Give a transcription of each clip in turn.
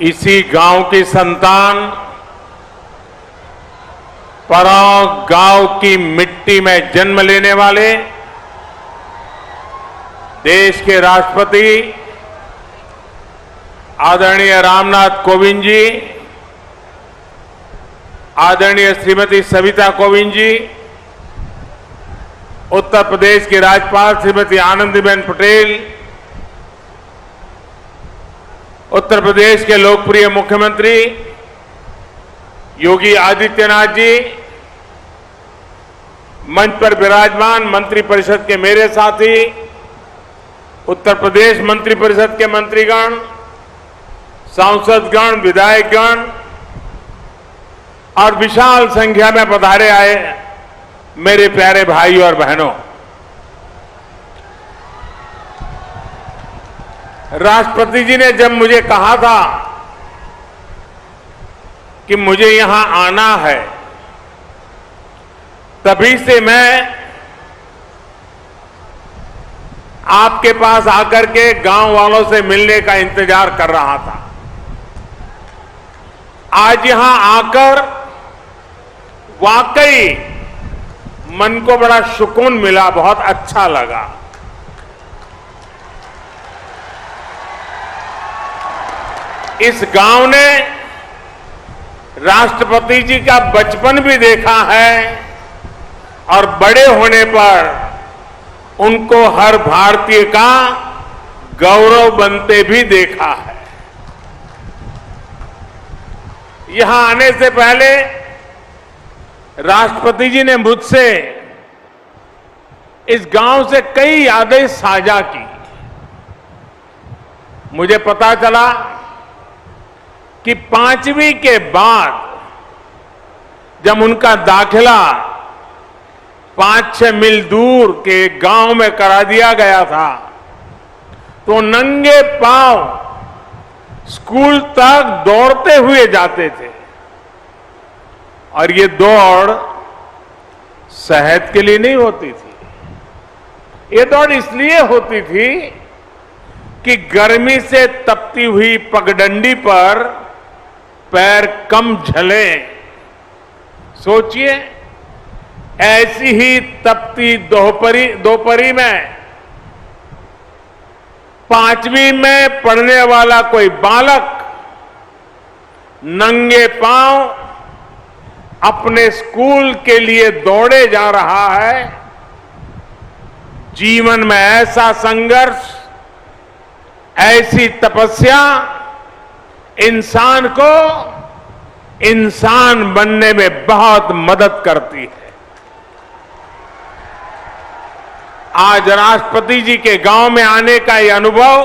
इसी गांव की संतान, परांव गांव की मिट्टी में जन्म लेने वाले देश के राष्ट्रपति आदरणीय रामनाथ कोविंद जी, आदरणीय श्रीमती सविता कोविंद जी, उत्तर प्रदेश की राज्यपाल श्रीमती आनंदीबेन पटेल, उत्तर प्रदेश के लोकप्रिय मुख्यमंत्री योगी आदित्यनाथ जी, मंच पर विराजमान मंत्रिपरिषद के मेरे साथी, उत्तर प्रदेश मंत्रिपरिषद के मंत्रीगण, सांसदगण, विधायकगण और विशाल संख्या में पधारे आए मेरे प्यारे भाइयों और बहनों, राष्ट्रपति जी ने जब मुझे कहा था कि मुझे यहां आना है, तभी से मैं आपके पास आकर के गांव वालों से मिलने का इंतजार कर रहा था। आज यहां आकर वाकई मन को बड़ा सुकून मिला, बहुत अच्छा लगा। इस गांव ने राष्ट्रपति जी का बचपन भी देखा है और बड़े होने पर उनको हर भारतीय का गौरव बनते भी देखा है। यहां आने से पहले राष्ट्रपति जी ने मुझसे इस गांव से कई यादें साझा की। मुझे पता चला कि 5वीं के बाद जब उनका दाखिला 5-6 मील दूर के गांव में करा दिया गया था, तो नंगे पांव स्कूल तक दौड़ते हुए जाते थे। और ये दौड़ सेहत के लिए नहीं होती थी, ये दौड़ इसलिए होती थी कि गर्मी से तपती हुई पगडंडी पर पैर कम झले। सोचिए, ऐसी ही तपती दोपहरी में 5वीं में पढ़ने वाला कोई बालक नंगे पांव अपने स्कूल के लिए दौड़े जा रहा है। जीवन में ऐसा संघर्ष, ऐसी तपस्या इंसान को इंसान बनने में बहुत मदद करती है। आज राष्ट्रपति जी के गांव में आने का यह अनुभव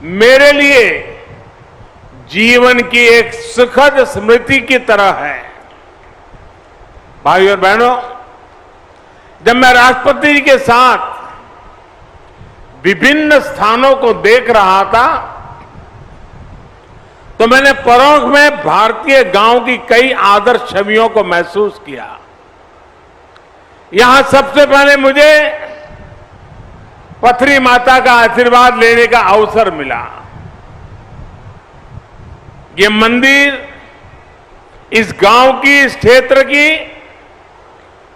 मेरे लिए जीवन की एक सुखद स्मृति की तरह है। भाइयों और बहनों, जब मैं राष्ट्रपति जी के साथ विभिन्न स्थानों को देख रहा था, तो मैंने परोक्ष में भारतीय गांव की कई आदर्श छवियों को महसूस किया। यहां सबसे पहले मुझे पथरी माता का आशीर्वाद लेने का अवसर मिला। ये मंदिर इस गांव की, इस क्षेत्र की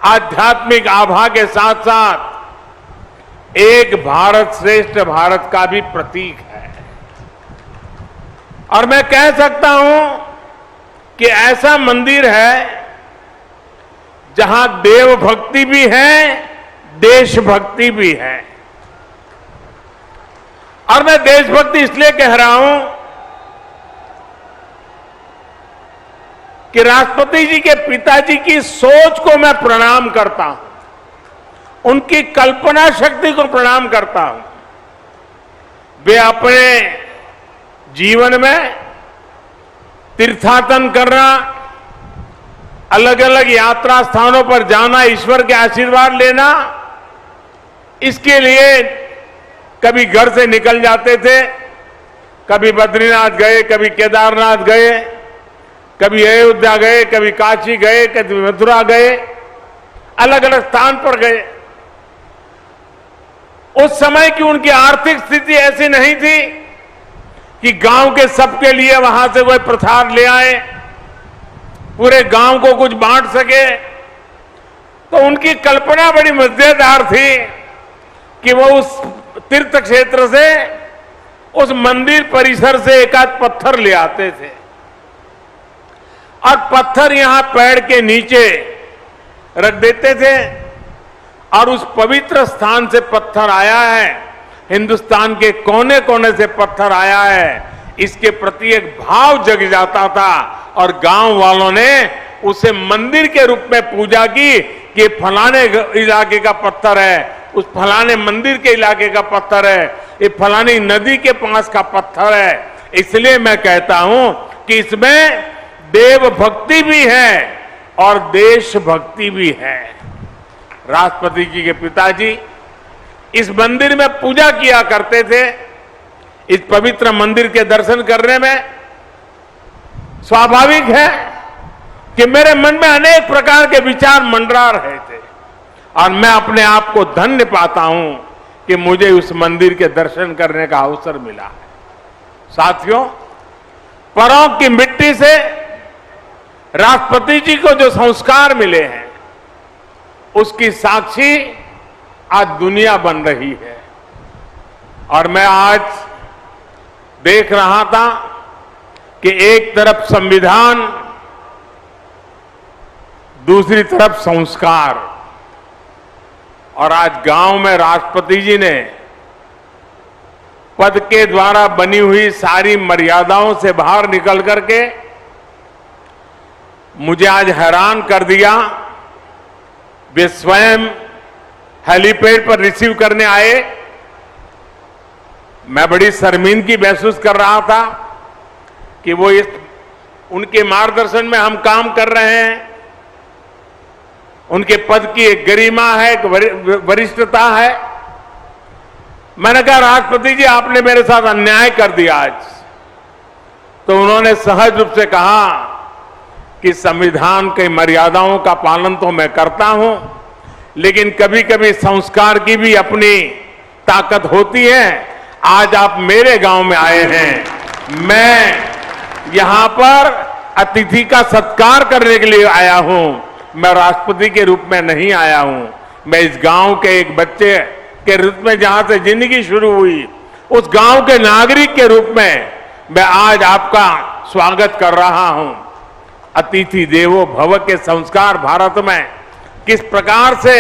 आध्यात्मिक आभा के साथ साथ एक भारत श्रेष्ठ भारत का भी प्रतीक है। और मैं कह सकता हूं कि ऐसा मंदिर है जहां देवभक्ति भी है, देशभक्ति भी है। और मैं देशभक्ति इसलिए कह रहा हूं कि राष्ट्रपति जी के पिताजी की सोच को मैं प्रणाम करता हूं, उनकी कल्पना शक्ति को प्रणाम करता हूं। वे अपने जीवन में तीर्थाटन करना, अलग अलग यात्रा स्थानों पर जाना, ईश्वर के आशीर्वाद लेना, इसके लिए कभी घर से निकल जाते थे, कभी बद्रीनाथ गए, कभी केदारनाथ गए, कभी अयोध्या गए, कभी काशी गए, कभी मथुरा गए, अलग अलग स्थान पर गए। उस समय की उनकी आर्थिक स्थिति ऐसी नहीं थी कि गांव के सबके लिए वहां से कोई प्रसाद ले आए, पूरे गांव को कुछ बांट सके। तो उनकी कल्पना बड़ी मजेदार थी कि वो उस तीर्थ क्षेत्र से, उस मंदिर परिसर से एक आध पत्थर ले आते थे और पत्थर यहां पेड़ के नीचे रख देते थे और उस पवित्र स्थान से पत्थर आया है, हिंदुस्तान के कोने कोने से पत्थर आया है, इसके प्रति एक भाव जग जाता था और गांव वालों ने उसे मंदिर के रूप में पूजा की कि फलाने इलाके का पत्थर है, उस फलाने मंदिर के इलाके का पत्थर है, ये फलानी नदी के पास का पत्थर है। इसलिए मैं कहता हूं कि इसमें देव भक्ति भी है और देशभक्ति भी है। राष्ट्रपति जी के पिताजी इस मंदिर में पूजा किया करते थे। इस पवित्र मंदिर के दर्शन करने में स्वाभाविक है कि मेरे मन में अनेक प्रकार के विचार मंडरा रहे थे और मैं अपने आप को धन्य पाता हूं कि मुझे उस मंदिर के दर्शन करने का अवसर मिला है। साथियों, परों की मिट्टी से राष्ट्रपति जी को जो संस्कार मिले हैं, उसकी साक्षी आज दुनिया बन रही है। और मैं आज देख रहा था कि एक तरफ संविधान, दूसरी तरफ संस्कार, और आज गांव में राष्ट्रपति जी ने पद के द्वारा बनी हुई सारी मर्यादाओं से बाहर निकल करके मुझे आज हैरान कर दिया। वे स्वयं हेलीपैड पर रिसीव करने आए। मैं बड़ी शर्मिंदगी महसूस कर रहा था कि वो उनके मार्गदर्शन में हम काम कर रहे हैं। उनके पद की एक गरिमा है, एक वरिष्ठता है। मैंने कहा, राष्ट्रपति जी आपने मेरे साथ अन्याय कर दिया आज। तो उन्होंने सहज रूप से कहा कि संविधान की मर्यादाओं का पालन तो मैं करता हूं, लेकिन कभी कभी संस्कार की भी अपनी ताकत होती है। आज आप मेरे गांव में आए हैं, मैं यहां पर अतिथि का सत्कार करने के लिए आया हूं, मैं राष्ट्रपति के रूप में नहीं आया हूं। मैं इस गांव के एक बच्चे के रूप में, जहां से जिंदगी शुरू हुई, उस गांव के नागरिक के रूप में मैं आज आपका स्वागत कर रहा हूं। अतिथि देवो भव के संस्कार भारत में किस प्रकार से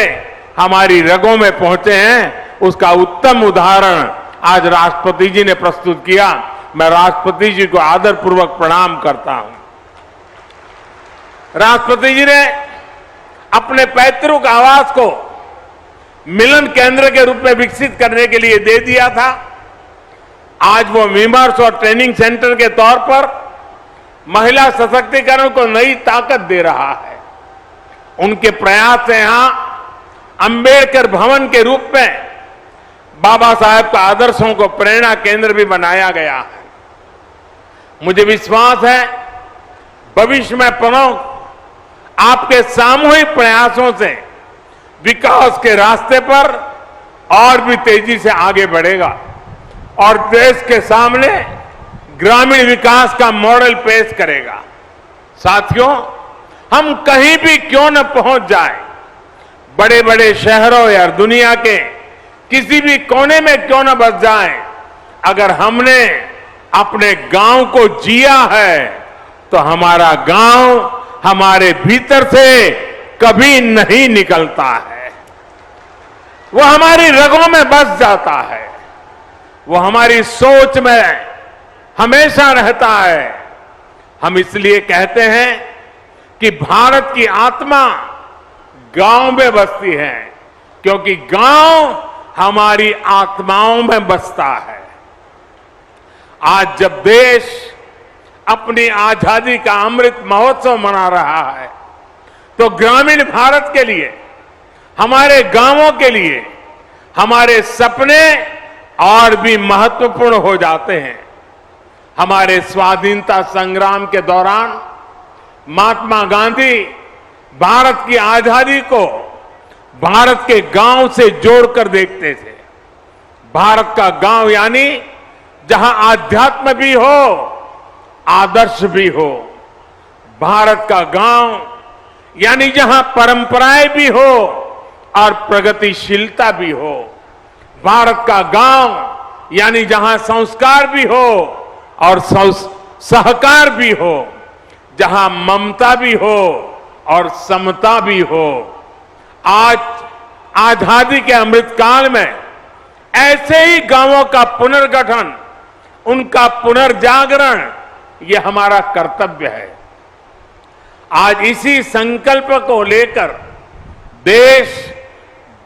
हमारी रगों में पहुंचे हैं, उसका उत्तम उदाहरण आज राष्ट्रपति जी ने प्रस्तुत किया। मैं राष्ट्रपति जी को आदरपूर्वक प्रणाम करता हूं। राष्ट्रपति जी ने अपने पैतृक आवास को मिलन केंद्र के रूप में विकसित करने के लिए दे दिया था। आज वो विमर्श और ट्रेनिंग सेंटर के तौर पर महिला सशक्तिकरण को नई ताकत दे रहा है। उनके प्रयास से यहां अंबेडकर भवन के रूप में बाबा साहेब का आदर्शों को प्रेरणा केंद्र भी बनाया गया है। मुझे विश्वास है भविष्य में प्रमुख आपके सामूहिक प्रयासों से विकास के रास्ते पर और भी तेजी से आगे बढ़ेगा और देश के सामने ग्रामीण विकास का मॉडल पेश करेगा। साथियों, हम कहीं भी क्यों न पहुंच जाए, बड़े बड़े शहरों या दुनिया के किसी भी कोने में क्यों न बस जाए, अगर हमने अपने गांव को जिया है तो हमारा गांव हमारे भीतर से कभी नहीं निकलता है। वो हमारी रगों में बस जाता है, वो हमारी सोच में हमेशा रहता है। हम इसलिए कहते हैं कि भारत की आत्मा गांव में बसती है, क्योंकि गांव हमारी आत्माओं में बसता है। आज जब देश अपनी आजादी का अमृत महोत्सव मना रहा है, तो ग्रामीण भारत के लिए, हमारे गांवों के लिए हमारे सपने और भी महत्वपूर्ण हो जाते हैं। हमारे स्वाधीनता संग्राम के दौरान महात्मा गांधी भारत की आजादी को भारत के गांव से जोड़कर देखते थे। भारत का गांव यानी जहां आध्यात्म भी हो, आदर्श भी हो। भारत का गांव यानी जहां परंपराएं भी हो और प्रगतिशीलता भी हो। भारत का गांव यानी जहां संस्कार भी हो और सहकार भी हो, जहां ममता भी हो और समता भी हो। आज आजादी के अमृतकाल में ऐसे ही गांवों का पुनर्गठन, उनका पुनर्जागरण, ये हमारा कर्तव्य है। आज इसी संकल्प को लेकर देश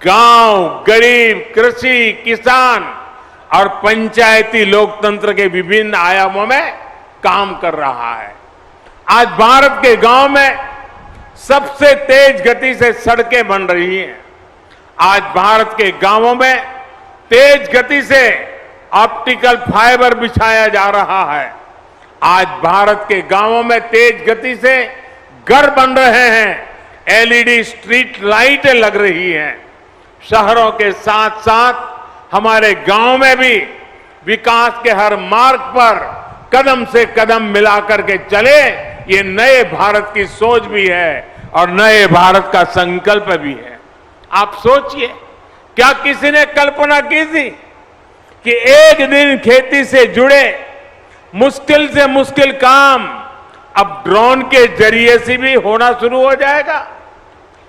गांव, गरीब, कृषि, किसान और पंचायती लोकतंत्र के विभिन्न आयामों में काम कर रहा है। आज भारत के गांव में सबसे तेज गति से सड़कें बन रही हैं। आज भारत के गांवों में तेज गति से ऑप्टिकल फाइबर बिछाया जा रहा है। आज भारत के गांवों में तेज गति से घर बन रहे हैं, एलईडी स्ट्रीट लाइटें लग रही हैं। शहरों के साथ साथ हमारे गांव में भी विकास के हर मार्ग पर कदम से कदम मिलाकर के चले, ये नए भारत की सोच भी है और नए भारत का संकल्प भी है। आप सोचिए, क्या किसी ने कल्पना की थी कि एक दिन खेती से जुड़े मुश्किल से मुश्किल काम अब ड्रोन के जरिए से भी होना शुरू हो जाएगा?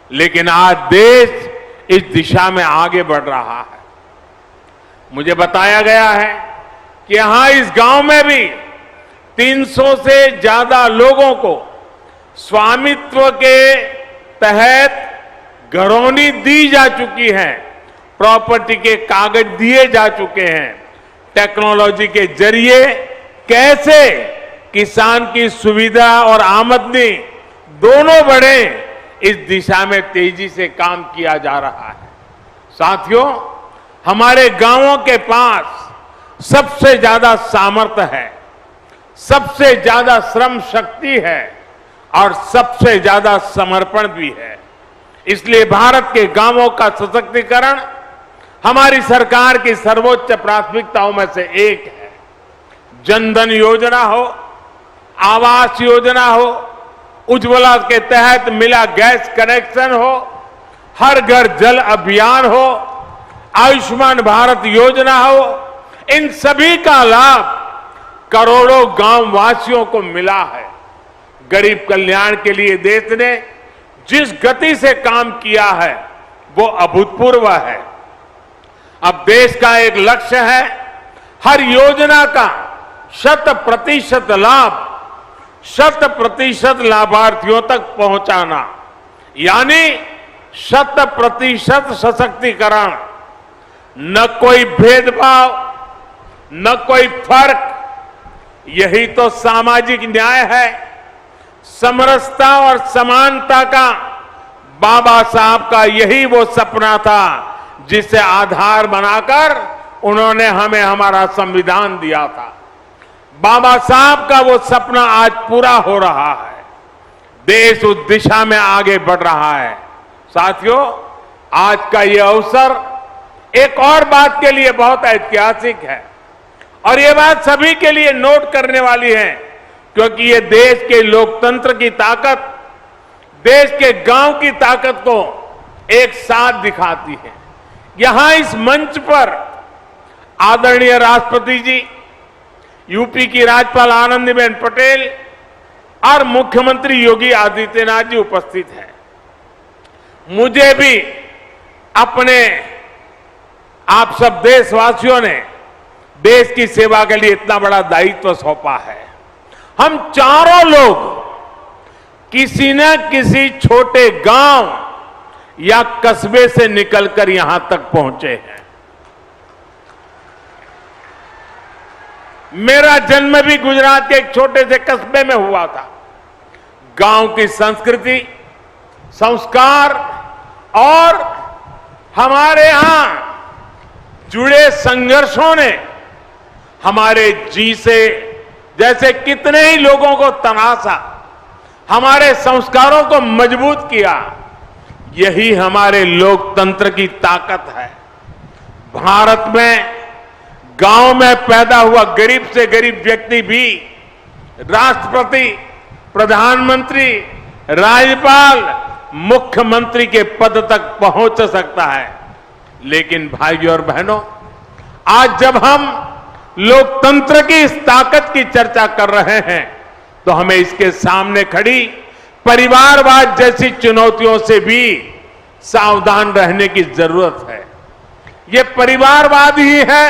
लेकिन आज देश इस दिशा में आगे बढ़ रहा है। मुझे बताया गया है कि यहां इस गांव में भी 300 से ज्यादा लोगों को स्वामित्व के तहत घरौनी दी जा चुकी है, प्रॉपर्टी के कागज दिए जा चुके हैं। टेक्नोलॉजी के जरिए कैसे किसान की सुविधा और आमदनी दोनों बढ़े, इस दिशा में तेजी से काम किया जा रहा है। साथियों, हमारे गांवों के पास सबसे ज्यादा सामर्थ्य है, सबसे ज्यादा श्रम शक्ति है और सबसे ज्यादा समर्पण भी है। इसलिए भारत के गांवों का सशक्तिकरण हमारी सरकार की सर्वोच्च प्राथमिकताओं में से एक है। जनधन योजना हो, आवास योजना हो, उज्ज्वला के तहत मिला गैस कनेक्शन हो, हर घर जल अभियान हो, आयुष्मान भारत योजना हो, इन सभी का लाभ करोड़ों गांव वासियों को मिला है। गरीब कल्याण के लिए देश ने जिस गति से काम किया है वो अभूतपूर्व है। अब देश का एक लक्ष्य है हर योजना का 100% लाभ 100% लाभार्थियों तक पहुंचाना, यानी 100% सशक्तिकरण। न कोई भेदभाव, न कोई फर्क, यही तो सामाजिक न्याय है। समरसता और समानता का बाबा साहब का यही वो सपना था जिसे आधार बनाकर उन्होंने हमें हमारा संविधान दिया था। बाबा साहब का वो सपना आज पूरा हो रहा है। देश उस दिशा में आगे बढ़ रहा है। साथियों, आज का ये अवसर एक और बात के लिए बहुत ऐतिहासिक है और ये बात सभी के लिए नोट करने वाली है, क्योंकि ये देश के लोकतंत्र की ताकत, देश के गांव की ताकत को एक साथ दिखाती है। यहां इस मंच पर आदरणीय राष्ट्रपति जी, यूपी की राज्यपाल आनंदीबेन पटेल और मुख्यमंत्री योगी आदित्यनाथ जी उपस्थित हैं। मुझे भी अपने आप सब देशवासियों ने देश की सेवा के लिए इतना बड़ा दायित्व सौंपा है। हम चारों लोग किसी न किसी छोटे गांव या कस्बे से निकलकर यहां तक पहुंचे हैं। मेरा जन्म भी गुजरात के एक छोटे से कस्बे में हुआ था। गांव की संस्कृति, संस्कार और हमारे यहां जुड़े संघर्षों ने हमारे जी से जैसे कितने ही लोगों को तनासा, हमारे संस्कारों को मजबूत किया। यही हमारे लोकतंत्र की ताकत है। भारत में गांव में पैदा हुआ गरीब से गरीब व्यक्ति भी राष्ट्रपति, प्रधानमंत्री, राज्यपाल, मुख्यमंत्री के पद तक पहुंच सकता है। लेकिन भाइयों और बहनों, आज जब हम लोकतंत्र की इस ताकत की चर्चा कर रहे हैं तो हमें इसके सामने खड़ी परिवारवाद जैसी चुनौतियों से भी सावधान रहने की जरूरत है। ये परिवारवाद ही है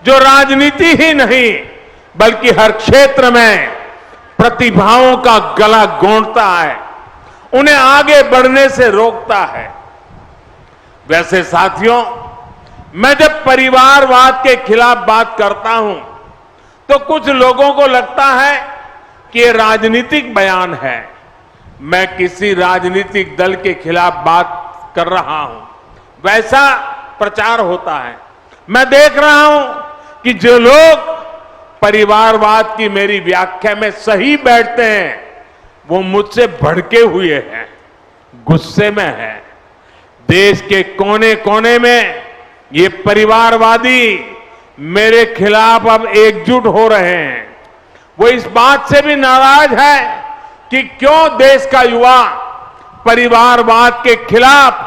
जो राजनीति ही नहीं बल्कि हर क्षेत्र में प्रतिभाओं का गला घोंटता है, उन्हें आगे बढ़ने से रोकता है। वैसे साथियों, मैं जब परिवारवाद के खिलाफ बात करता हूं तो कुछ लोगों को लगता है कि ये राजनीतिक बयान है, मैं किसी राजनीतिक दल के खिलाफ बात कर रहा हूं, वैसा प्रचार होता है। मैं देख रहा हूं कि जो लोग परिवारवाद की मेरी व्याख्या में सही बैठते हैं वो मुझसे भड़के हुए हैं, गुस्से में हैं। देश के कोने कोने में ये परिवारवादी मेरे खिलाफ अब एकजुट हो रहे हैं। वो इस बात से भी नाराज है कि क्यों देश का युवा परिवारवाद के खिलाफ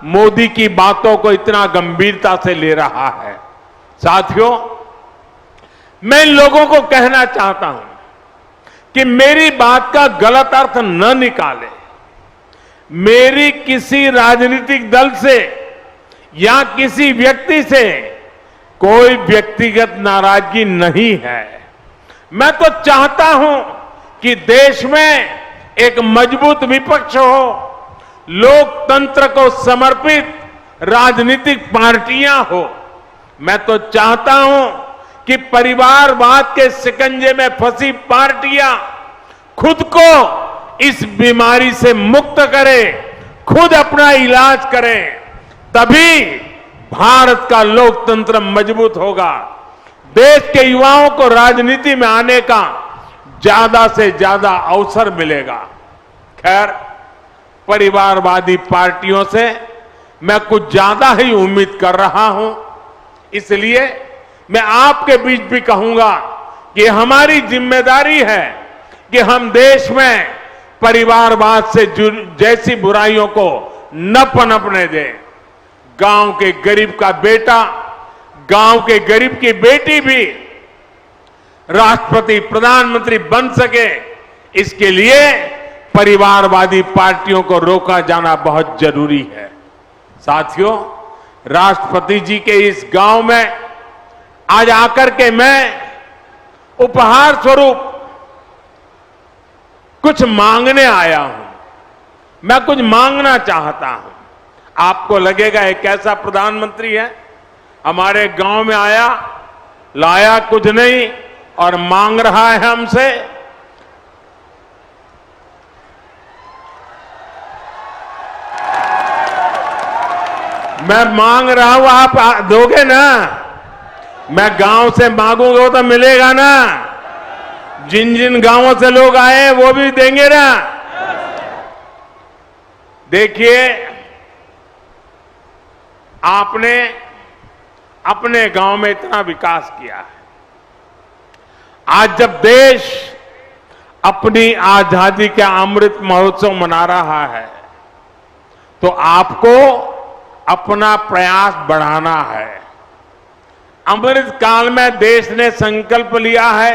मोदी की बातों को इतना गंभीरता से ले रहा है। साथियों, मैं इन लोगों को कहना चाहता हूं कि मेरी बात का गलत अर्थ न निकाले। मेरी किसी राजनीतिक दल से या किसी व्यक्ति से कोई व्यक्तिगत नाराजगी नहीं है। मैं तो चाहता हूं कि देश में एक मजबूत विपक्ष हो, लोकतंत्र को समर्पित राजनीतिक पार्टियां हो। मैं तो चाहता हूं कि परिवारवाद के शिकंजे में फंसी पार्टियां खुद को इस बीमारी से मुक्त करें, खुद अपना इलाज करें, तभी भारत का लोकतंत्र मजबूत होगा, देश के युवाओं को राजनीति में आने का ज्यादा से ज्यादा अवसर मिलेगा। खैर, परिवारवादी पार्टियों से मैं कुछ ज्यादा ही उम्मीद कर रहा हूं, इसलिए मैं आपके बीच भी कहूंगा कि हमारी जिम्मेदारी है कि हम देश में परिवारवाद से जैसी बुराइयों को न पनपने दें। गांव के गरीब का बेटा, गांव के गरीब की बेटी भी राष्ट्रपति, प्रधानमंत्री बन सके, इसके लिए परिवारवादी पार्टियों को रोका जाना बहुत जरूरी है। साथियों, राष्ट्रपति जी के इस गांव में आज आकर के मैं उपहार स्वरूप कुछ मांगने आया हूं। मैं कुछ मांगना चाहता हूं। आपको लगेगा एक कैसा प्रधानमंत्री है, हमारे गांव में आया, लाया कुछ नहीं और मांग रहा है हमसे। मैं मांग रहा हूं, आप दोगे ना? मैं गांव से मांगूंगा तो मिलेगा ना? जिन जिन गांवों से लोग आए वो भी देंगे ना? देखिए, आपने अपने गांव में इतना विकास किया है। आज जब देश अपनी आजादी का अमृत महोत्सव मना रहा है तो आपको अपना प्रयास बढ़ाना है। अमृत काल में देश ने संकल्प लिया है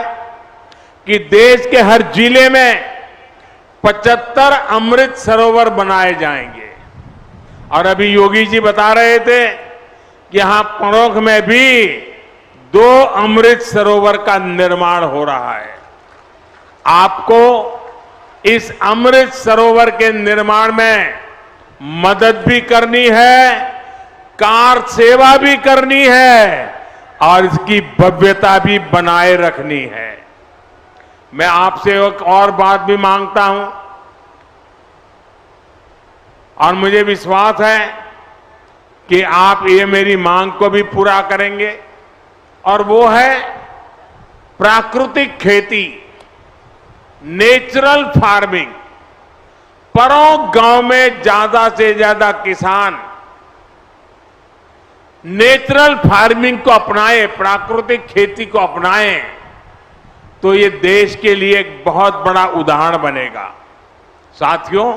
कि देश के हर जिले में 75 अमृत सरोवर बनाए जाएंगे। और अभी योगी जी बता रहे थे कि यहां परोख में भी 2 अमृत सरोवर का निर्माण हो रहा है। आपको इस अमृत सरोवर के निर्माण में मदद भी करनी है, कार सेवा भी करनी है और इसकी भव्यता भी बनाए रखनी है। मैं आपसे एक और बात भी मांगता हूं और मुझे विश्वास है कि आप ये मेरी मांग को भी पूरा करेंगे, और वो है प्राकृतिक खेती, नेचुरल फार्मिंग। परों गांव में ज्यादा से ज्यादा किसान नेचुरल फार्मिंग को अपनाएं, प्राकृतिक खेती को अपनाएं, तो ये देश के लिए एक बहुत बड़ा उदाहरण बनेगा। साथियों,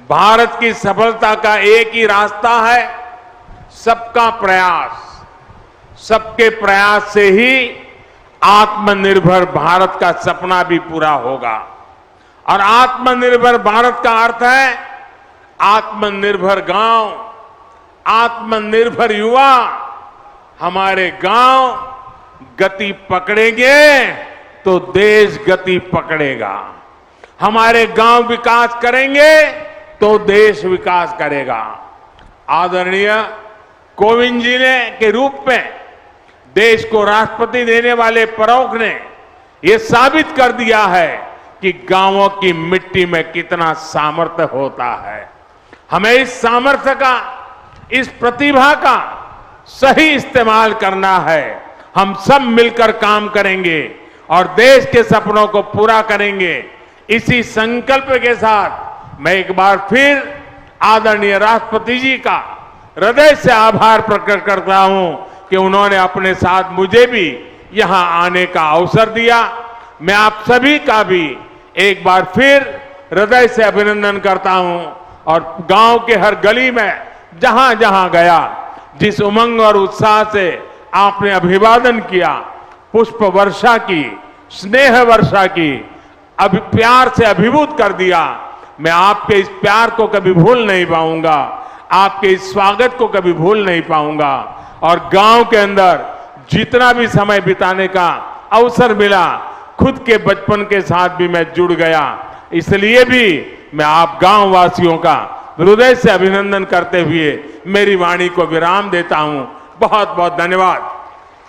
भारत की सफलता का एक ही रास्ता है, सबका प्रयास। सबके प्रयास से ही आत्मनिर्भर भारत का सपना भी पूरा होगा। और आत्मनिर्भर भारत का अर्थ है आत्मनिर्भर गांव, आत्मनिर्भर युवा। हमारे गांव गति पकड़ेंगे तो देश गति पकड़ेगा। हमारे गांव विकास करेंगे तो देश विकास करेगा। आदरणीय कोविंद जी ने के रूप में देश को राष्ट्रपति देने वाले प्रमुख ने यह साबित कर दिया है कि गांवों की मिट्टी में कितना सामर्थ्य होता है। हमें इस सामर्थ्य का, इस प्रतिभा का सही इस्तेमाल करना है। हम सब मिलकर काम करेंगे और देश के सपनों को पूरा करेंगे। इसी संकल्प के साथ मैं एक बार फिर आदरणीय राष्ट्रपति जी का हृदय से आभार प्रकट करता हूं कि उन्होंने अपने साथ मुझे भी यहां आने का अवसर दिया। मैं आप सभी का भी एक बार फिर हृदय से अभिनंदन करता हूं और गांव के हर गली में जहां जहां गया, जिस उमंग और उत्साह से आपने अभिवादन किया, पुष्प वर्षा की, स्नेह वर्षा की, प्यार से अभिभूत कर दिया, मैं आपके इस प्यार को कभी भूल नहीं पाऊंगा, आपके इस स्वागत को कभी भूल नहीं पाऊंगा। और गांव के अंदर जितना भी समय बिताने का अवसर मिला, खुद के बचपन के साथ भी मैं जुड़ गया। इसलिए भी मैं आप गांव वासियों का हृदय से अभिनंदन करते हुए मेरी वाणी को विराम देता हूं। बहुत बहुत धन्यवाद।